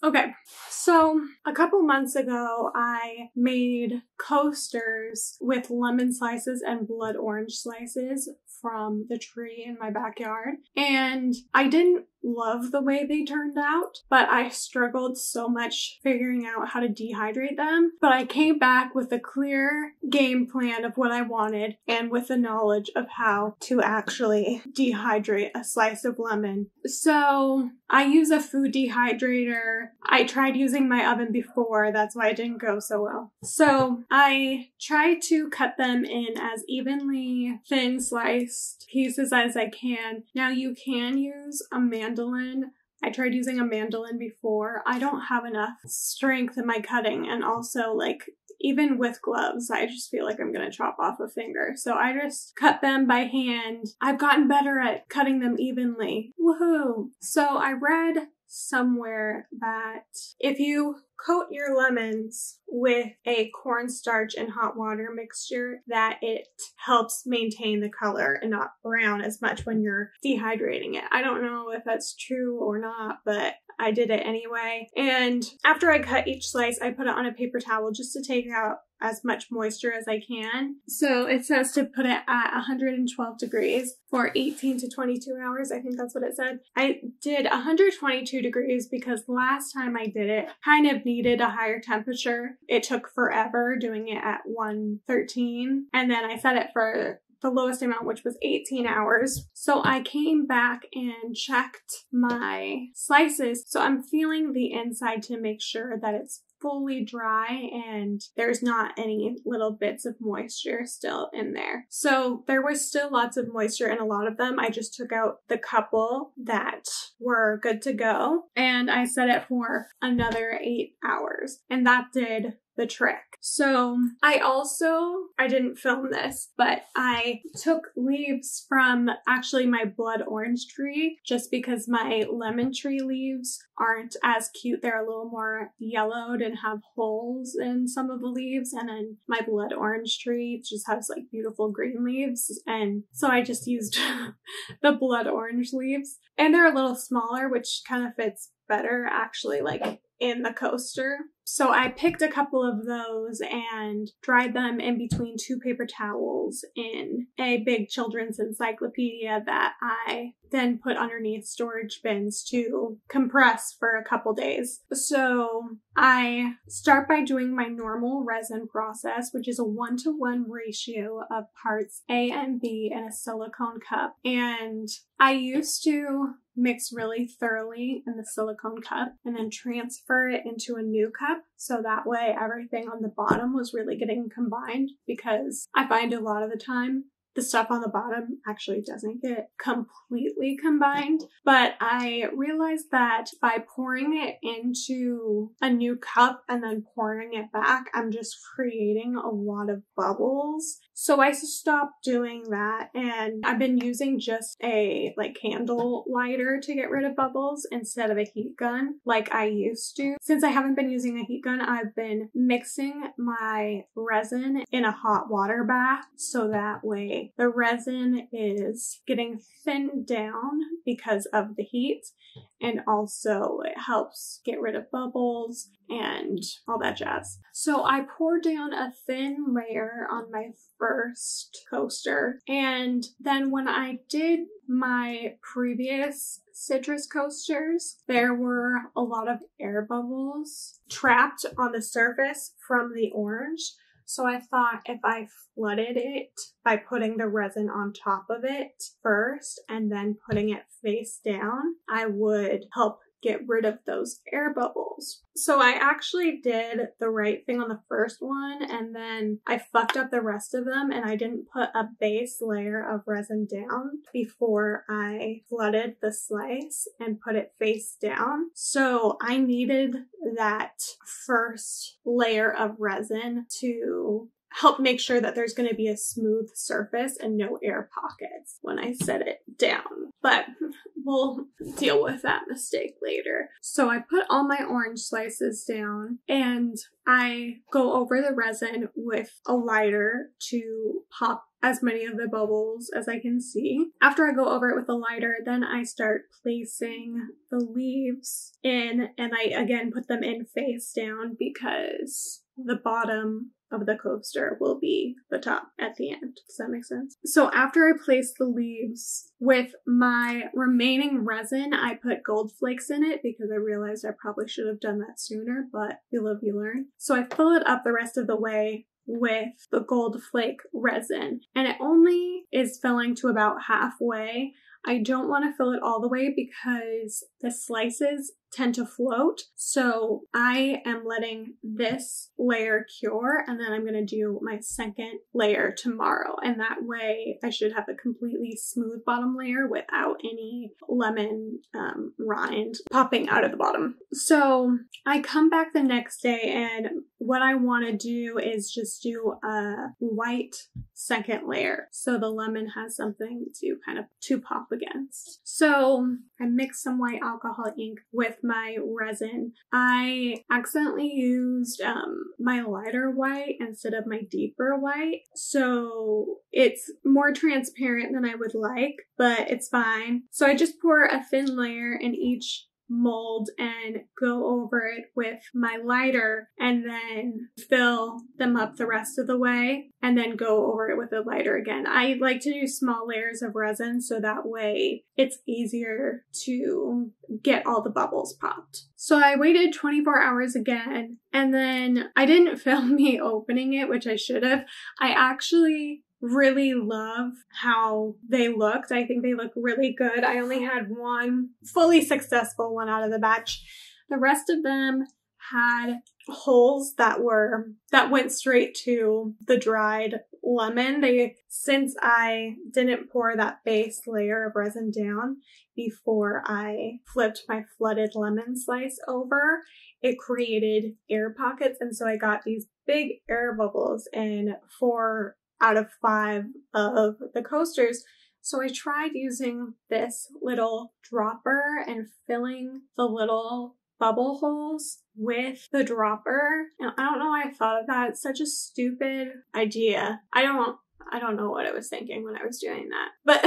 Okay, so a couple months ago, I made coasters with lemon slices and blood orange slices from the tree in my backyard. And I didn't love the way they turned out, but I struggled so much figuring out how to dehydrate them. But I came back with a clear game plan of what I wanted and with the knowledge of how to actually dehydrate a slice of lemon. So I use a food dehydrator. I tried using my oven before, that's why it didn't go so well. So I tried to cut them in as evenly thin sliced pieces as I can. Now you can use a mandolin. I tried using a mandolin before. I don't have enough strength in my cutting, and also even with gloves, I just feel like I'm going to chop off a finger. So I just cut them by hand. I've gotten better at cutting them evenly. Woohoo! So I read somewhere that if you coat your lemons with a cornstarch and hot water mixture, that it helps maintain the color and not brown as much when you're dehydrating it. I don't know if that's true or not, but I did it anyway. And after I cut each slice, I put it on a paper towel just to take out as much moisture as I can. So it says to put it at 112 degrees for 18 to 22 hours. I think that's what it said. I did 122 degrees because last time I did it, kind of needed a higher temperature. It took forever doing it at 113. And then I set it for the lowest amount, which was 18 hours. So I came back and checked my slices. So I'm feeling the inside to make sure that it's fully dry and there's not any little bits of moisture still in there. So there was still lots of moisture in a lot of them. I just took out the couple that were good to go and I set it for another 8 hours, and that did the trick. So I didn't film this, but I took leaves from actually my blood orange tree just because my lemon tree leaves aren't as cute. They're a little more yellowed and have holes in some of the leaves. And then my blood orange tree just has beautiful green leaves. And so I just used the blood orange leaves, and they're a little smaller, which kind of fits better actually in the coaster. So I picked a couple of those and dried them in between 2 paper towels in a big children's encyclopedia that I then put underneath storage bins to compress for a couple days. So I start by doing my normal resin process, which is a 1-to-1 ratio of parts A and B in a silicone cup. And I used to mix really thoroughly in the silicone cup and then transfer it into a new cup. So that way everything on the bottom was really getting combined, because I find a lot of the time the stuff on the bottom actually doesn't get completely combined. But I realized that by pouring it into a new cup and then pouring it back, I'm just creating a lot of bubbles. So I stopped doing that, and I've been using just a candle lighter to get rid of bubbles instead of a heat gun like I used to. Since I haven't been using a heat gun, I've been mixing my resin in a hot water bath, so that way the resin is getting thinned down because of the heat, and also it helps get rid of bubbles and all that jazz. So I poured down a thin layer on my first coaster, and then when I did my previous citrus coasters, there were a lot of air bubbles trapped on the surface from the orange. So I thought if I flooded it by putting the resin on top of it first and then putting it face down, I would help get rid of those air bubbles. So I actually did the right thing on the first one, and then I fucked up the rest of them, and I didn't put a base layer of resin down before I flooded the slice and put it face down. So I needed that first layer of resin to help make sure that there's going to be a smooth surface and no air pockets when I set it down. But we'll deal with that mistake later. So I put all my orange slices down and I go over the resin with a lighter to pop as many of the bubbles as I can see. After I go over it with a lighter, then I start placing the leaves in, and I again put them in face down because the bottom of the coaster will be the top at the end. Does that make sense? So after I place the leaves with my remaining resin, I put gold flakes in it because I realized I probably should have done that sooner, but you live, you learn. So I fill it up the rest of the way with the gold flake resin, and it only is filling to about halfway. I don't want to fill it all the way because the slices tend to float. So I am letting this layer cure, and then I'm going to do my second layer tomorrow. And that way I should have a completely smooth bottom layer without any lemon rind popping out of the bottom. So I come back the next day, and what I want to do is just do a white second layer so the lemon has something to kind of pop against. So I mix some white alcohol ink with my resin. I accidentally used my lighter white instead of my deeper white, so it's more transparent than I would like, but it's fine. So I just pour a thin layer in each mold and go over it with my lighter and then fill them up the rest of the way and then go over it with a lighter again. I like to do small layers of resin so that way it's easier to get all the bubbles popped. So I waited 24 hours again, and then I didn't film me opening it, which I should have. I actually really love how they looked. I think they look really good. I only had one fully successful one out of the batch. The rest of them had holes that went straight to the dried lemon. Since I didn't pour that base layer of resin down before I flipped my flooded lemon slice over, it created air pockets, and so I got these big air bubbles in 4 out of 5 of the coasters. So I tried using this little dropper and filling the little bubble holes with the dropper. And I don't know why I thought of that. It's such a stupid idea. I don't know what I was thinking when I was doing that. But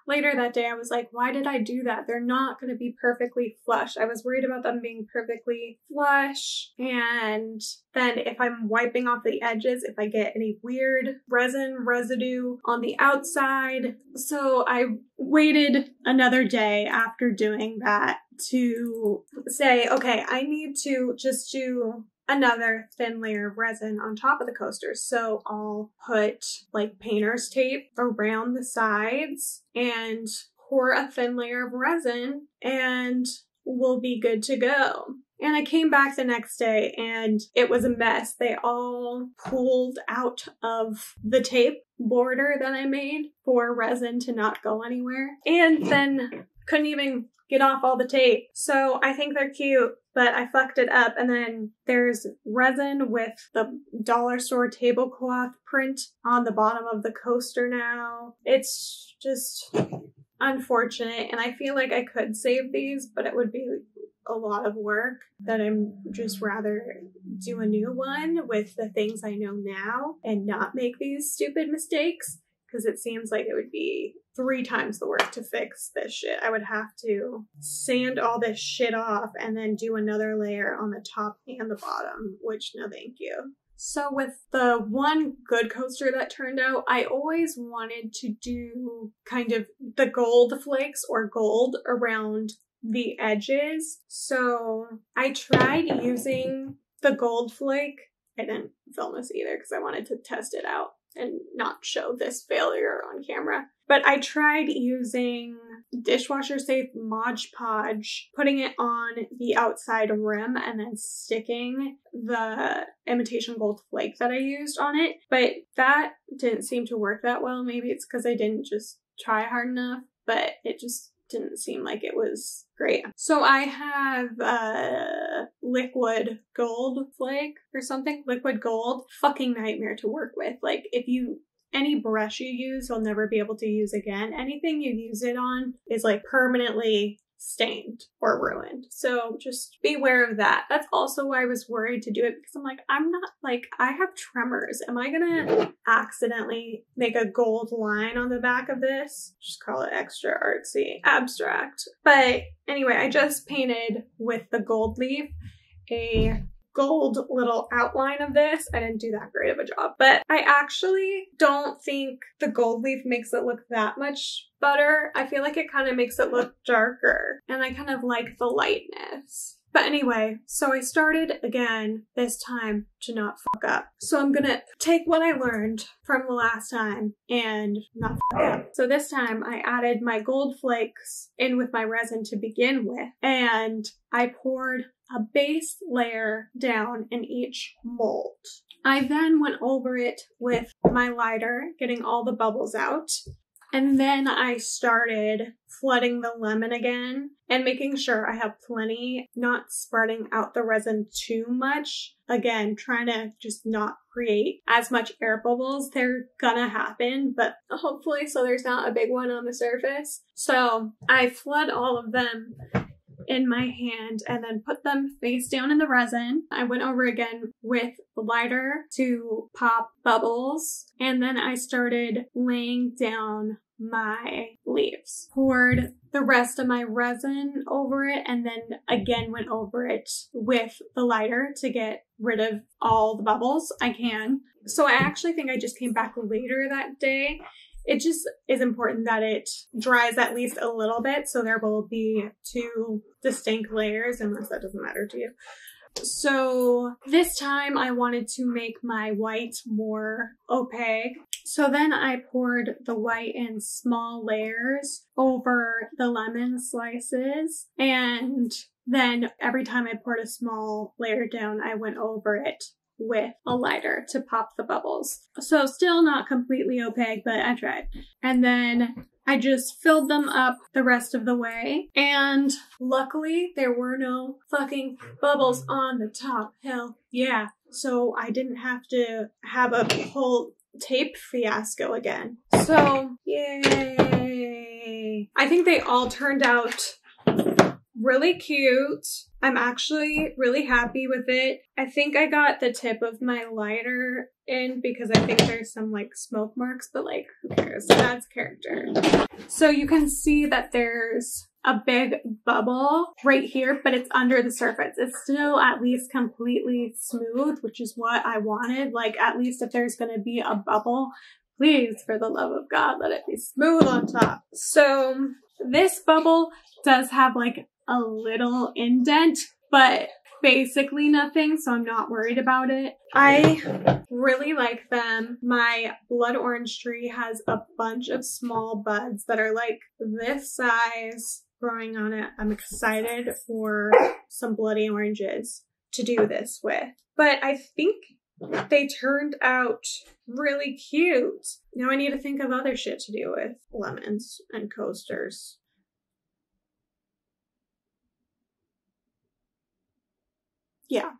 later that day I was like, why did I do that? They're not going to be perfectly flush. I was worried about them being perfectly flush. And then if I'm wiping off the edges, if I get any weird resin residue on the outside. So I waited another day after doing that to say, okay, I need to just do another thin layer of resin on top of the coaster. So I'll put like painter's tape around the sides and pour a thin layer of resin and we'll be good to go. And I came back the next day and it was a mess. They all pulled out of the tape border that I made for resin to not go anywhere. And then couldn't even get off all the tape. So I think they're cute, but I fucked it up. And then there's resin with the dollar store tablecloth print on the bottom of the coaster now. It's just unfortunate. And I feel like I could save these, but it would be a lot of work that I'm just rather do a new one with the things I know now and not make these stupid mistakes. Because it seems like it would be 3 times the work to fix this shit. I would have to sand all this shit off and then do another layer on the top and the bottom, which no thank you. So with the one good coaster that turned out, I always wanted to do kind of the gold flakes or gold around the edges. So I tried using the gold flake. I didn't film this either because I wanted to test it out and not show this failure on camera. But I tried using dishwasher safe Mod Podge, putting it on the outside rim and then sticking the imitation gold flake that I used on it. But that didn't seem to work that well. Maybe it's because I didn't just try hard enough, but it just didn't seem like it was great. So I have liquid gold flake or something. Liquid gold. Fucking nightmare to work with. Like, any brush you use, you'll never be able to use again. Anything you use it on is like permanently stained or ruined. So just be aware of that. That's also why I was worried to do it, because I'm like, I have tremors. Am I gonna accidentally make a gold line on the back of this? Just call it extra artsy abstract. But anyway, I just painted with the gold leaf a gold little outline of this. I didn't do that great of a job, but I actually don't think the gold leaf makes it look that much better. I feel like it kind of makes it look darker, and I kind of like the lightness. But anyway, so I started again this time to not fuck up. So I'm gonna take what I learned from the last time and not fuck up. So this time I added my gold flakes in with my resin to begin with, and I poured a base layer down in each mold. I then went over it with my lighter, getting all the bubbles out. And then I started flooding the lemon again and making sure I have plenty, not spreading out the resin too much. Again, trying to just not create as much air bubbles. They're gonna happen, but hopefully so there's not a big one on the surface. So I flood all of them in my hand and then put them face down in the resin. I went over again with the lighter to pop bubbles, and then I started laying down my leaves. Poured the rest of my resin over it, and then again went over it with the lighter to get rid of all the bubbles I can. So I actually think I just came back later that day. It just is important that it dries at least a little bit, so there will be two distinct layers, unless that doesn't matter to you. So this time I wanted to make my white more opaque. So then I poured the white in small layers over the lemon slices, and then every time I poured a small layer down, I went over it with a lighter to pop the bubbles. So still not completely opaque, but I tried. And then I just filled them up the rest of the way. And luckily there were no fucking bubbles on the top. Hell yeah. So I didn't have to have a whole tape fiasco again. So yay. I think they all turned out really cute. I'm actually really happy with it. I think I got the tip of my lighter in because I think there's some like smoke marks, but like who cares? That's character. So you can see that there's a big bubble right here, but it's under the surface. It's still at least completely smooth, which is what I wanted. Like, at least if there's going to be a bubble, please, for the love of God, let it be smooth on top. So this bubble does have like a little indent, but basically nothing, so I'm not worried about it. I really like them. My blood orange tree has a bunch of small buds that are like this size growing on it. I'm excited for some bloody oranges to do this with. But I think they turned out really cute. Now I need to think of other shit to do with lemons and coasters. Yeah,